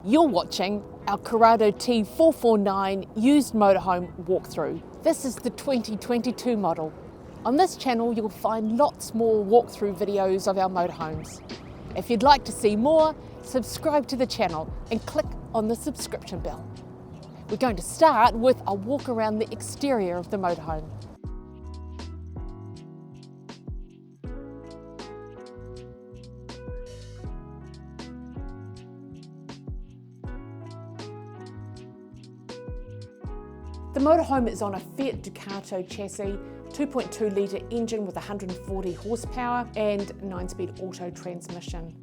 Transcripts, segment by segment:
You're watching our Carado T449 used motorhome walkthrough. This is the 2022 model. On this channel you'll find lots more walkthrough videos of our motorhomes. If you'd like to see more, subscribe to the channel and click on the subscription bell. We're going to start with a walk around the exterior of the motorhome. The motorhome is on a Fiat Ducato chassis, 2.2 litre engine with 140 horsepower and 9-speed auto transmission.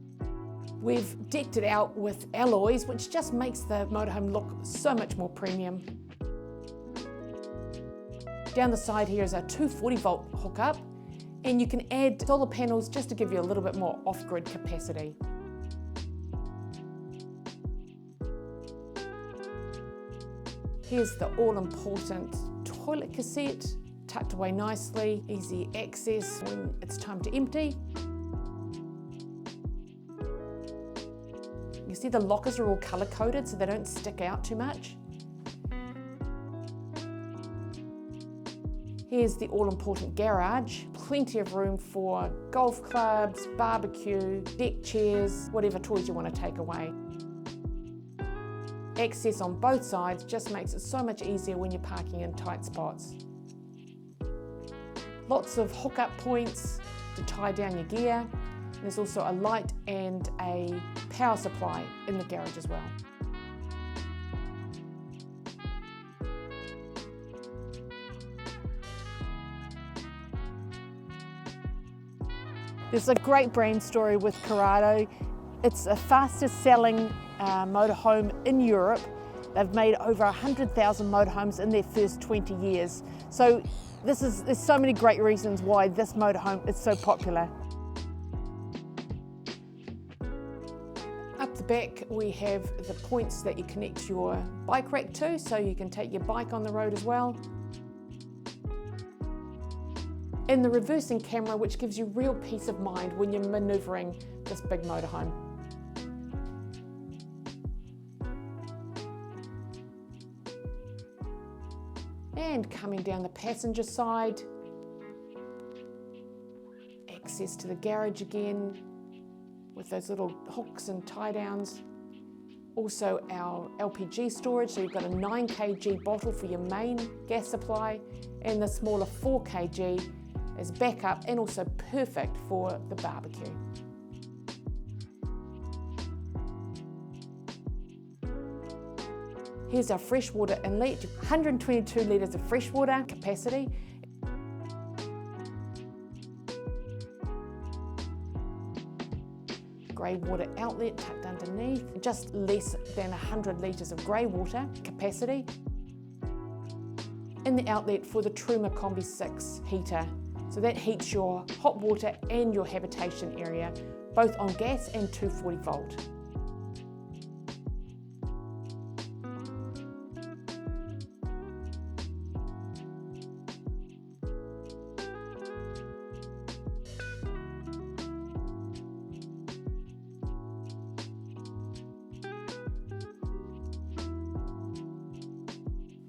We've decked it out with alloys, which just makes the motorhome look so much more premium. Down the side here is a 240 volt hookup, and you can add solar panels just to give you a little bit more off-grid capacity. Here's the all-important toilet cassette, tucked away nicely, easy access when it's time to empty. You see the lockers are all colour-coded so they don't stick out too much. Here's the all-important garage, plenty of room for golf clubs, barbecue, deck chairs, whatever toys you want to take away. Access on both sides just makes it so much easier when you're parking in tight spots. Lots of hookup points to tie down your gear. There's also a light and a power supply in the garage as well. There's a great brand story with Carado. It's the fastest selling motorhome in Europe. They've made over 100,000 motorhomes in their first 20 years. So there's so many great reasons why this motorhome is so popular. Up the back we have the points that you connect your bike rack to, so you can take your bike on the road as well. And the reversing camera, which gives you real peace of mind when you're manoeuvring this big motorhome. And coming down the passenger side, access to the garage again with those little hooks and tie downs. Also our LPG storage, so you've got a 9 kg bottle for your main gas supply, and the smaller 4 kg as backup and also perfect for the barbecue. Here's our freshwater inlet, 122 litres of freshwater capacity. Grey water outlet tucked underneath, just less than 100 litres of grey water capacity. And the outlet for the Truma Combi 6 heater. So that heats your hot water and your habitation area, both on gas and 240 volt.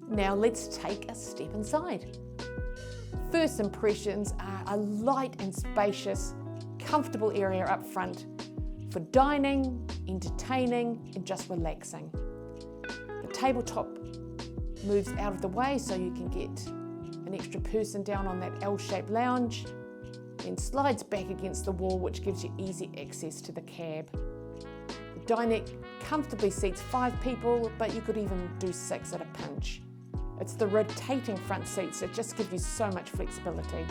Now let's take a step inside. First impressions are a light and spacious, comfortable area up front for dining, entertaining, and just relaxing. The tabletop moves out of the way so you can get an extra person down on that L-shaped lounge, and slides back against the wall, which gives you easy access to the cab. The dinette comfortably seats 5 people, but you could even do 6 at a pinch. It's the rotating front seats that just give you so much flexibility.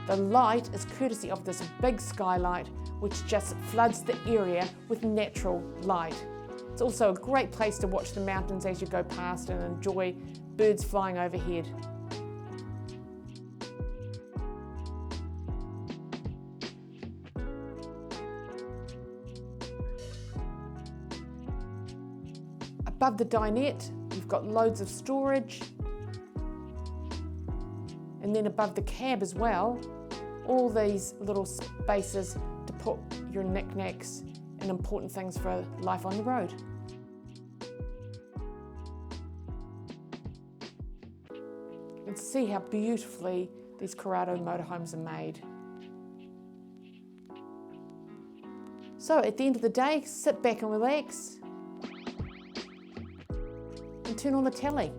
The light is courtesy of this big skylight, which just floods the area with natural light. It's also a great place to watch the mountains as you go past and enjoy birds flying overhead. Above the dinette, you've got loads of storage. And then above the cab as well, all these little spaces to put your knickknacks and important things for life on the road. You can see how beautifully these Carado motorhomes are made. So at the end of the day, sit back and relax and turn on the telly.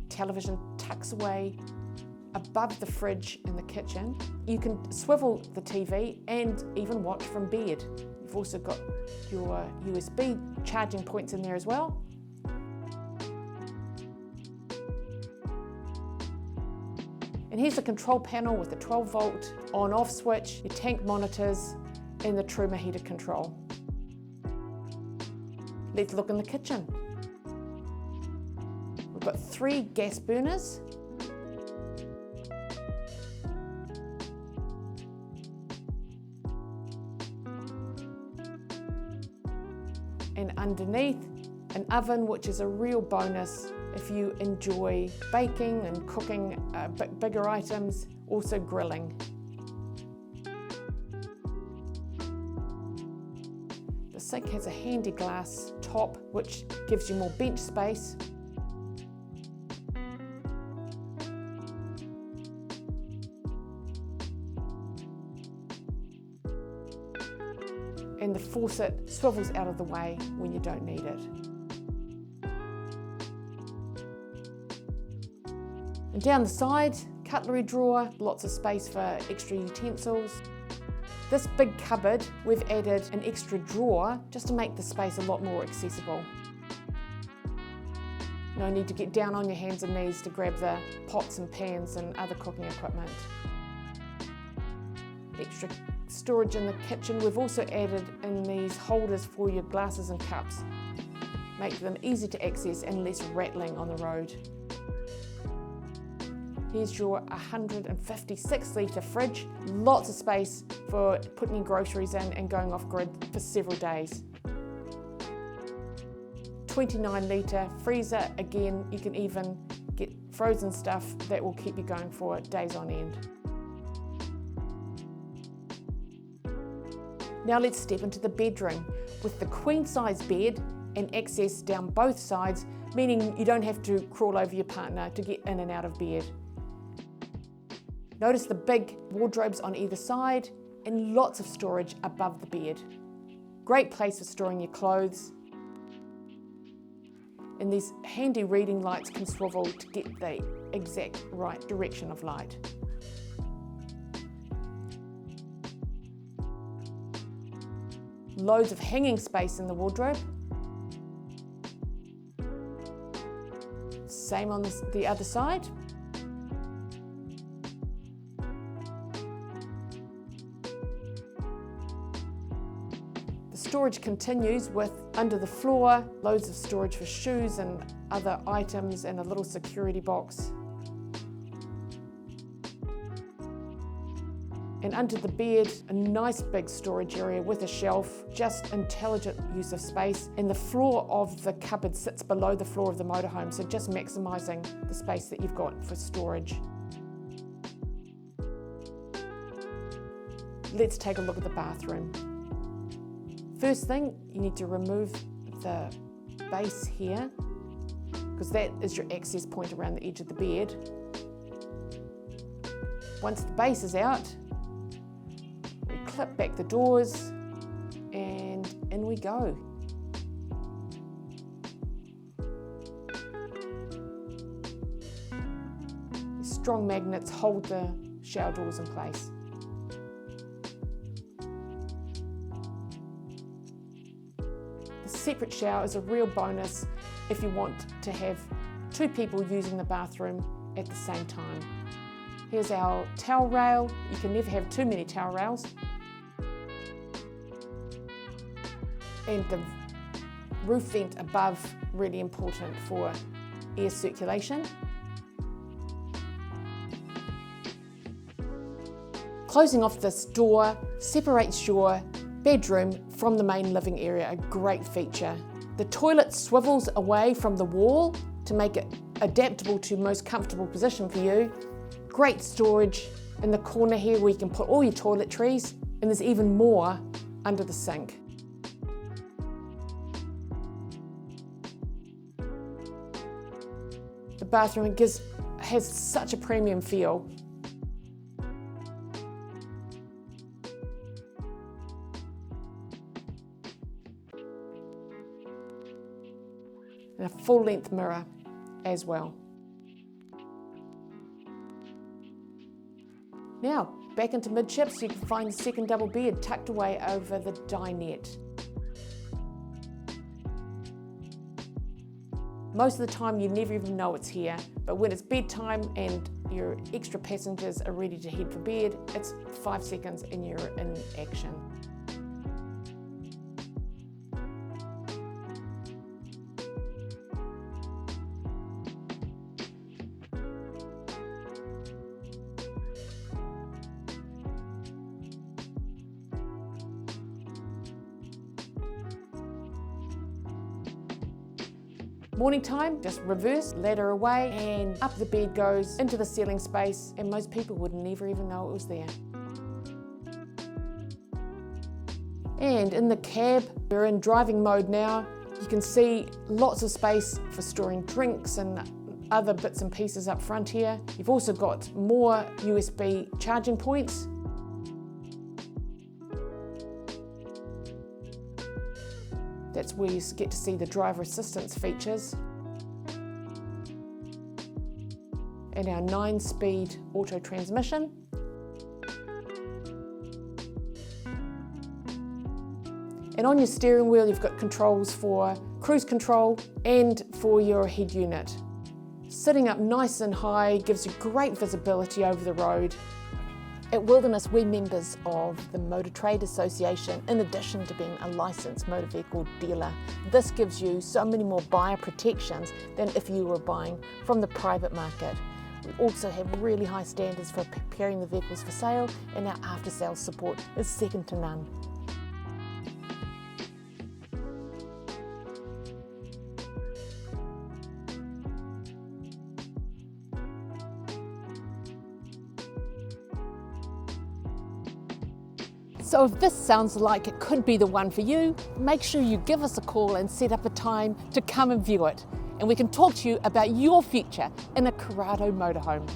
Television tucks away above the fridge in the kitchen. You can swivel the TV and even watch from bed. You've also got your USB charging points in there as well. And here's the control panel with the 12-volt on-off switch, your tank monitors, and the Truma heated control. Let's look in the kitchen. We've got 3 gas burners. And underneath, an oven, which is a real bonus if you enjoy baking and cooking bigger items, also grilling. The sink has a handy glass top, which gives you more bench space. And the faucet swivels out of the way when you don't need it. And down the side, cutlery drawer, lots of space for extra utensils. This big cupboard, we've added an extra drawer just to make the space a lot more accessible. No need to get down on your hands and knees to grab the pots and pans and other cooking equipment. Extra storage in the kitchen. We've also added in these holders for your glasses and cups. Make them easy to access and less rattling on the road. Here's your 156-litre fridge. Lots of space for putting your groceries in and going off grid for several days. 29-litre freezer. Again, you can even get frozen stuff that will keep you going for days on end. Now let's step into the bedroom with the queen-size bed and access down both sides, meaning you don't have to crawl over your partner to get in and out of bed. Notice the big wardrobes on either side and lots of storage above the bed. Great place for storing your clothes. And these handy reading lights can swivel to get the exact right direction of light. Loads of hanging space in the wardrobe. Same on the other side. The storage continues with under the floor, loads of storage for shoes and other items and a little security box. And under the bed, a nice big storage area with a shelf, just intelligent use of space. And the floor of the cupboard sits below the floor of the motorhome, so just maximising the space that you've got for storage. Let's take a look at the bathroom. First thing, you need to remove the base here, because that is your access point around the edge of the bed. Once the base is out, we clip back the doors and in we go. Strong magnets hold the shower doors in place. The separate shower is a real bonus if you want to have 2 people using the bathroom at the same time. Here's our towel rail. You can never have too many towel rails. And the roof vent above, really important for air circulation. Closing off this door separates your bedroom from the main living area, a great feature. The toilet swivels away from the wall to make it adaptable to most comfortable position for you. Great storage in the corner here where you can put all your toiletries, and there's even more under the sink. The bathroom has such a premium feel. And a full-length mirror as well. Now, back into midships, you can find the second double bed tucked away over the dinette. Most of the time you never even know it's here, but when it's bedtime and your extra passengers are ready to head for bed, it's 5 seconds and you're in action. Morning time, just reverse, ladder away, and up the bed goes into the ceiling space, and most people would never even know it was there. And in the cab, we're in driving mode now. You can see lots of space for storing drinks and other bits and pieces up front here. You've also got more USB charging points. That's where you get to see the driver assistance features. And our 9-speed auto transmission. And on your steering wheel, you've got controls for cruise control and for your head unit. Sitting up nice and high gives you great visibility over the road. At Wilderness, we're members of the Motor Trade Association in addition to being a licensed motor vehicle dealer. This gives you so many more buyer protections than if you were buying from the private market. We also have really high standards for preparing the vehicles for sale, and our after-sales support is second to none. So if this sounds like it could be the one for you, make sure you give us a call and set up a time to come and view it. And we can talk to you about your future in a Carado motorhome.